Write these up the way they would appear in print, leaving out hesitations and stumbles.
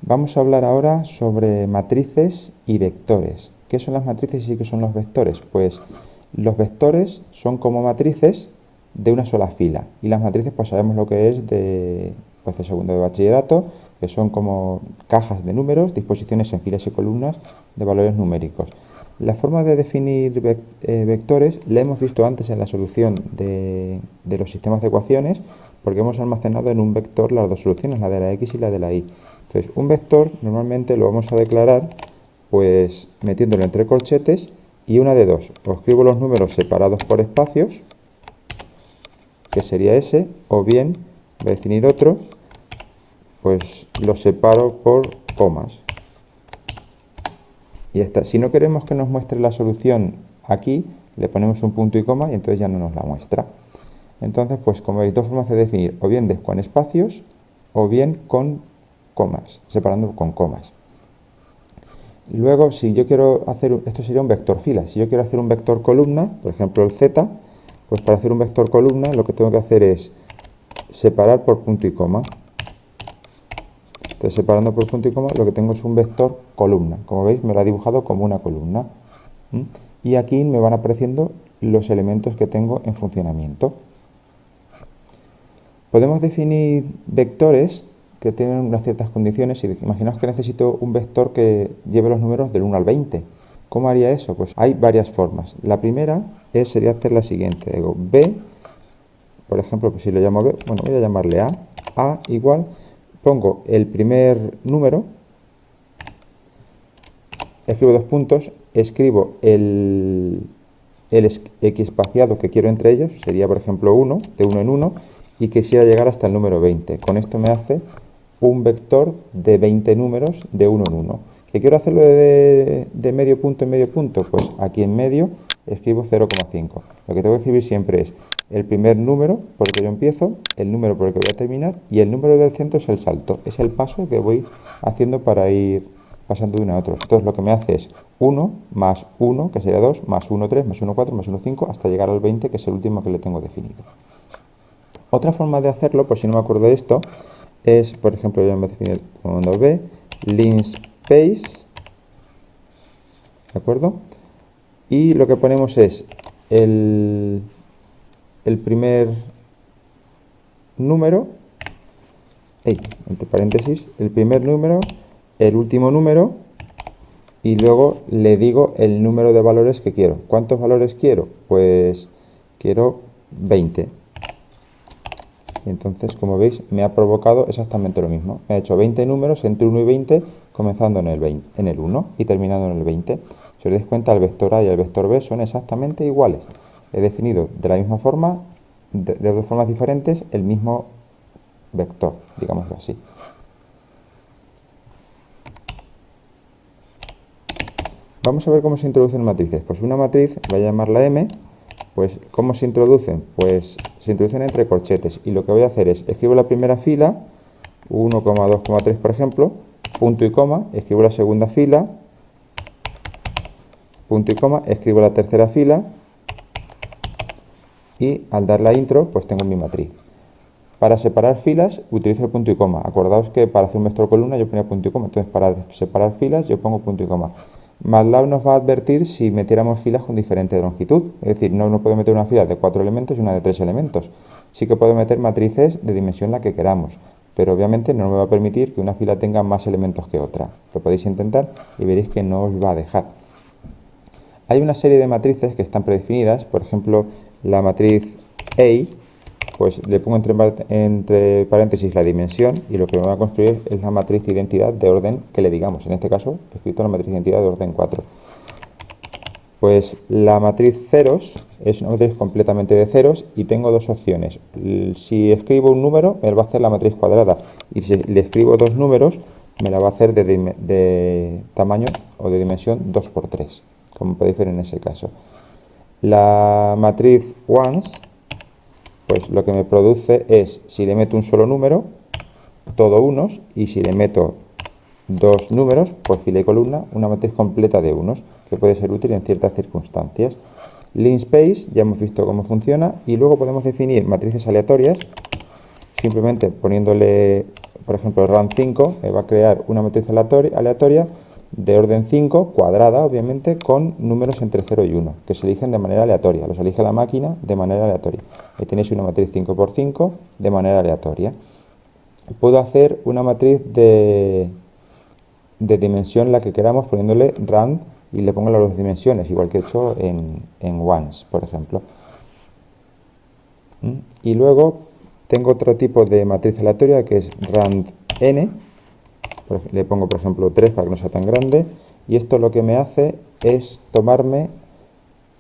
Vamos a hablar ahora sobre matrices y vectores. ¿Qué son las matrices y qué son los vectores? Pues los vectores son como matrices de una sola fila y las matrices pues sabemos lo que es de segundo de bachillerato, que son como cajas de números, disposiciones en filas y columnas de valores numéricos. La forma de definir vectores la hemos visto antes en la solución de los sistemas de ecuaciones, porque hemos almacenado en un vector las dos soluciones, la de la x y la de la y. Entonces, un vector normalmente lo vamos a declarar pues metiéndolo entre corchetes y una de dos. O escribo los números separados por espacios, que sería ese, o bien voy a definir otro, pues lo separo por comas. Y ya está. Si no queremos que nos muestre la solución aquí, le ponemos un punto y coma y entonces ya no nos la muestra. Entonces, pues como veis, dos formas de definir, o bien con espacios o bien con comas, separando con comas. Luego, si yo quiero hacer, esto sería un vector fila, si yo quiero hacer un vector columna, por ejemplo el z, pues para hacer un vector columna lo que tengo que hacer es separar por punto y coma. Entonces, separando por punto y coma, lo que tengo es un vector columna. Como veis, me lo ha dibujado como una columna. Y aquí me van apareciendo los elementos que tengo en funcionamiento. Podemos definir vectores que tienen unas ciertas condiciones. Si imaginaos que necesito un vector que lleve los números del 1 al 20. ¿Cómo haría eso? Pues hay varias formas. La primera sería hacer la siguiente. Digo, B, por ejemplo, pues si lo llamo B, bueno, voy a llamarle A igual, pongo el primer número, escribo dos puntos, escribo el espaciado que quiero entre ellos, sería por ejemplo 1, de 1 en 1, y quisiera llegar hasta el número 20. Con esto me hace un vector de 20 números de 1 en 1. ¿Que quiero hacerlo de medio punto en medio punto? Pues aquí en medio escribo 0,5. Lo que tengo que escribir siempre es el primer número por el que yo empiezo, el número por el que voy a terminar, y el número del centro es el salto. Es el paso que voy haciendo para ir pasando de uno a otro. Entonces lo que me hace es 1 más 1, que sería 2, más 1, 3, más 1, 4, más 1, 5, hasta llegar al 20, que es el último que le tengo definido. Otra forma de hacerlo, por si no me acuerdo de esto, es, por ejemplo, yo me definir el comando B, linspace, ¿de acuerdo? Y lo que ponemos es el primer número, entre paréntesis, el primer número, el último número, y luego le digo el número de valores que quiero. ¿Cuántos valores quiero? Pues quiero 20. Y entonces, como veis, me ha provocado exactamente lo mismo. Me ha hecho 20 números entre 1 y 20, comenzando en el 1 y terminando en el 20. Si os dais cuenta, el vector A y el vector B son exactamente iguales. He definido de la misma forma, de dos formas diferentes, el mismo vector, digámoslo así. Vamos a ver cómo se introducen matrices. Pues una matriz, voy a llamarla M. Pues, ¿cómo se introducen? Pues se introducen entre corchetes. Y lo que voy a hacer es, escribo la primera fila, 1,2,3 por ejemplo, punto y coma, escribo la segunda fila, punto y coma, escribo la tercera fila, y al dar la intro, pues tengo mi matriz. Para separar filas, utilizo el punto y coma. Acordaos que para hacer un vector columna yo ponía punto y coma. Entonces, para separar filas, yo pongo punto y coma. MATLAB nos va a advertir si metiéramos filas con diferente longitud. Es decir, no puedo meter una fila de 4 elementos y una de 3 elementos. Sí que puedo meter matrices de dimensión la que queramos, pero obviamente no me va a permitir que una fila tenga más elementos que otra. Lo podéis intentar y veréis que no os va a dejar. Hay una serie de matrices que están predefinidas. Por ejemplo, la matriz A, pues le pongo entre paréntesis la dimensión y lo que me va a construir es la matriz de identidad de orden que le digamos. En este caso, he escrito la matriz de identidad de orden 4. Pues la matriz ceros es una matriz completamente de ceros y tengo dos opciones. Si escribo un número, me va a hacer la matriz cuadrada, y si le escribo dos números, me la va a hacer de tamaño o de dimensión 2×3, como podéis ver en ese caso. La matriz ones, pues lo que me produce es, si le meto un solo número, todo unos, y si le meto dos números, pues fila y columna, una matriz completa de unos, que puede ser útil en ciertas circunstancias. Linspace, ya hemos visto cómo funciona, y luego podemos definir matrices aleatorias. simplemente poniéndole, por ejemplo, RAM 5, me va a crear una matriz aleatoria de orden 5, cuadrada, obviamente, con números entre 0 y 1, que se eligen de manera aleatoria. Los elige la máquina de manera aleatoria. Ahí tenéis una matriz 5 por 5 de manera aleatoria. Puedo hacer una matriz de dimensión la que queramos, poniéndole rand y le pongo las dos dimensiones, igual que he hecho en ones, por ejemplo. Y luego tengo otro tipo de matriz aleatoria que es rand n. Le pongo, por ejemplo, 3 para que no sea tan grande. Y esto lo que me hace es tomarme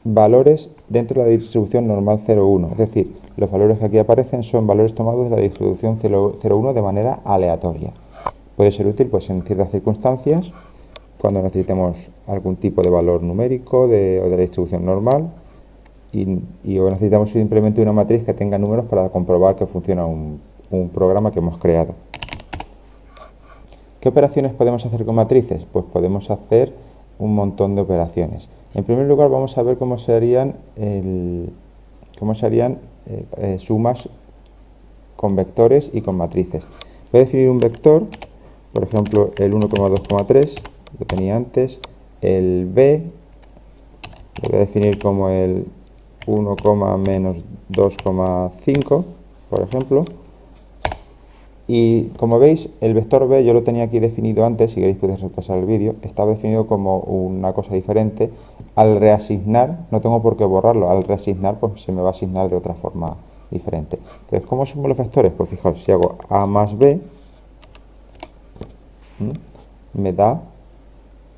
valores dentro de la distribución normal 0,1. Es decir, los valores que aquí aparecen son valores tomados de la distribución 0,1 de manera aleatoria. Puede ser útil pues, en ciertas circunstancias, cuando necesitemos algún tipo de valor numérico o de la distribución normal, o necesitamos simplemente una matriz que tenga números para comprobar que funciona un programa que hemos creado. ¿Qué operaciones podemos hacer con matrices? Pues podemos hacer un montón de operaciones. En primer lugar vamos a ver cómo se harían sumas con vectores y con matrices. Voy a definir un vector, por ejemplo el 1,2,3, lo tenía antes, el b, lo voy a definir como el 1, menos 2,5, por ejemplo. Y como veis, el vector b yo lo tenía aquí definido antes, si queréis podéis repasar el vídeo, estaba definido como una cosa diferente. Al reasignar, no tengo por qué borrarlo, al reasignar pues se me va a asignar de otra forma diferente. Entonces, ¿cómo sumo los vectores? Pues fijaos, si hago a más b, me da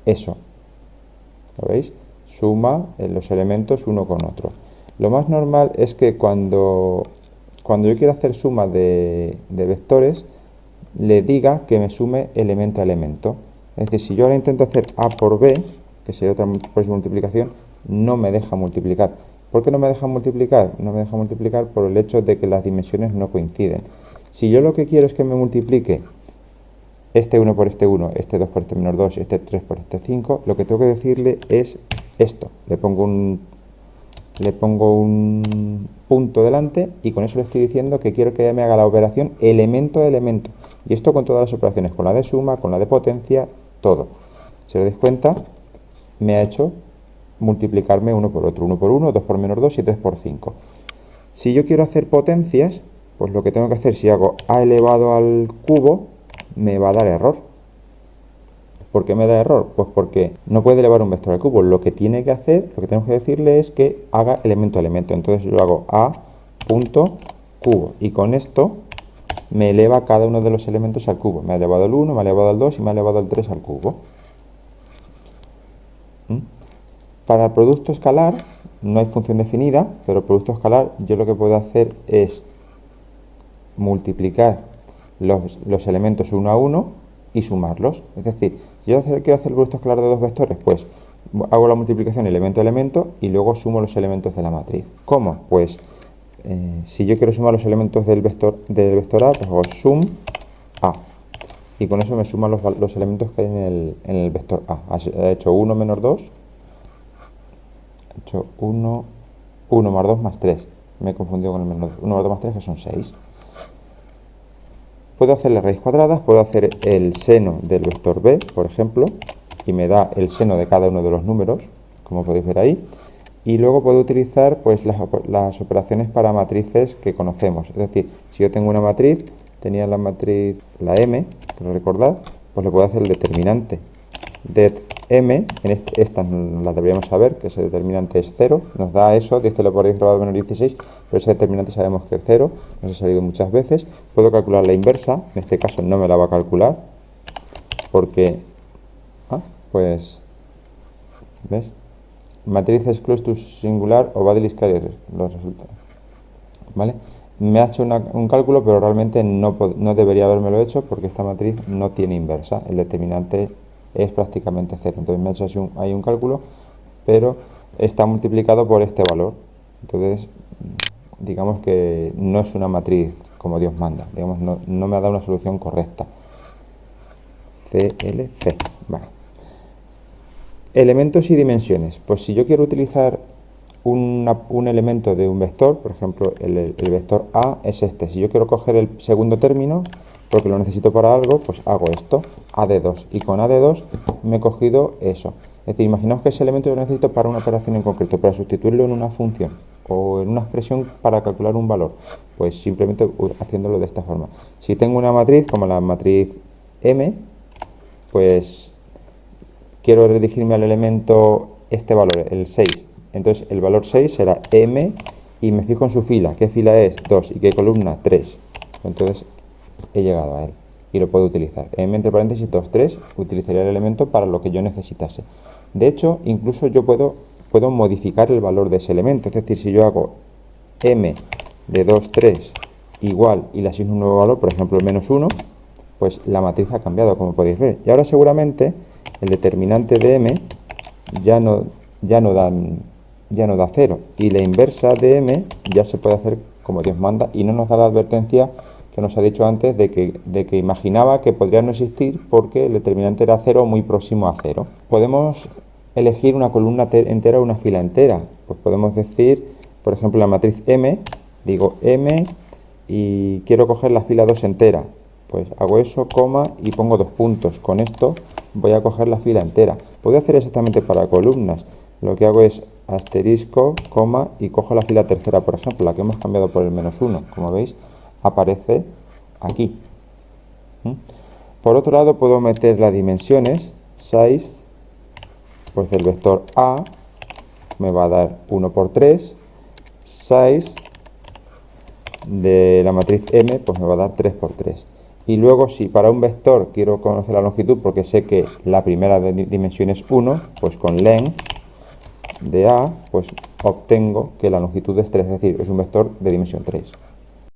eso. ¿Lo veis? Suma los elementos uno con otro. Lo más normal es que cuando yo quiero hacer suma de vectores, le diga que me sume elemento a elemento. Es decir, si yo ahora intento hacer a por b, que sería otra próxima multiplicación, no me deja multiplicar. ¿Por qué no me deja multiplicar? No me deja multiplicar por el hecho de que las dimensiones no coinciden. Si yo lo que quiero es que me multiplique este 1 por este 1, este 2 por este menos 2, este 3 por este 5, lo que tengo que decirle es esto. Le pongo un punto delante y con eso le estoy diciendo que quiero que me haga la operación elemento a elemento. Y esto con todas las operaciones, con la de suma, con la de potencia, todo. Si os dais cuenta, me ha hecho multiplicarme uno por otro, 1 por 1, 2 por menos 2 y 3 por 5. Si yo quiero hacer potencias, pues lo que tengo que hacer, si hago a elevado al cubo, me va a dar error. ¿Por qué me da error? Pues porque no puede elevar un vector al cubo. Lo que tiene que hacer, lo que tenemos que decirle es que haga elemento a elemento. Entonces yo hago a punto cubo y con esto me eleva cada uno de los elementos al cubo. Me ha elevado el 1, me ha elevado el 2 y me ha elevado el 3 al cubo. Para el producto escalar no hay función definida, pero el producto escalar yo lo que puedo hacer es multiplicar los elementos uno a uno y sumarlos. Es decir, si yo quiero hacer el producto escalar de dos vectores, pues hago la multiplicación elemento a elemento y luego sumo los elementos de la matriz. ¿Cómo? Pues si yo quiero sumar los elementos del vector A, pues hago sum A. Y con eso me suman los elementos que hay en el vector A. He hecho 1 menos 2. He hecho 1 más 2 más 3. Me he confundido con el menos 2. 1 más 2 más 3, que son 6. Puedo hacer las raíz cuadradas, puedo hacer el seno del vector b, por ejemplo, y me da el seno de cada uno de los números, como podéis ver ahí. Y luego puedo utilizar pues, las operaciones para matrices que conocemos. Es decir, si yo tengo una matriz, tenía la matriz, la m, creo recordar, pues le puedo hacer el determinante det m, esta la deberíamos saber, que ese determinante es 0, nos da eso, 10 por 10 elevado a menos 16, pero ese determinante sabemos que es 0, nos ha salido muchas veces. Puedo calcular la inversa, en este caso no me la va a calcular, porque, pues, ¿ves? Matrices close to singular o Baddeley scalar, los resultados, ¿vale? Me ha hecho un cálculo, pero realmente no debería habérmelo hecho, porque esta matriz no tiene inversa, el determinante es prácticamente 0. Entonces me ha hecho ahí un cálculo, pero está multiplicado por este valor. Entonces, digamos que no es una matriz como Dios manda. Digamos, no me ha dado una solución correcta. CLC. Vale. Elementos y dimensiones. Pues si yo quiero utilizar un elemento de un vector, por ejemplo, el vector A es este. Si yo quiero coger el segundo término, porque lo necesito para algo, pues hago esto, A de 2. Y con A de 2 me he cogido eso. Es decir, imaginaos que ese elemento lo necesito para una operación en concreto, para sustituirlo en una función o en una expresión para calcular un valor. Pues simplemente haciéndolo de esta forma. Si tengo una matriz, como la matriz M, pues quiero redirigirme al elemento este valor, el 6. Entonces el valor 6 será M y me fijo en su fila. ¿Qué fila es? 2. ¿Y qué columna? 3. Entonces he llegado a él y lo puedo utilizar. M entre paréntesis 2, 3, utilizaría el elemento para lo que yo necesitase. De hecho, incluso yo puedo modificar el valor de ese elemento. Es decir, si yo hago M de 2, 3 igual y le asigno un nuevo valor, por ejemplo el menos 1, pues la matriz ha cambiado, como podéis ver. Y ahora seguramente el determinante de M ya no da 0. Y la inversa de M ya se puede hacer como Dios manda y no nos da la advertencia que nos ha dicho antes de que imaginaba que podría no existir porque el determinante era 0 o muy próximo a 0. Podemos elegir una columna entera o una fila entera. Pues podemos decir, por ejemplo, la matriz M, digo M y quiero coger la fila 2 entera. Pues hago eso, coma, y pongo 2 puntos. Con esto voy a coger la fila entera. Puedo hacer exactamente para columnas. Lo que hago es asterisco, coma, y cojo la fila tercera, por ejemplo, la que hemos cambiado por el menos 1. Como veis, aparece aquí. Por otro lado, puedo meter las dimensiones. Size, pues del vector A me va a dar 1 por 3. Size de la matriz M, pues me va a dar 3 por 3. Y luego, si para un vector quiero conocer la longitud, porque sé que la primera dimensión es 1, pues con length de A, pues obtengo que la longitud es 3, es decir, es un vector de dimensión 3.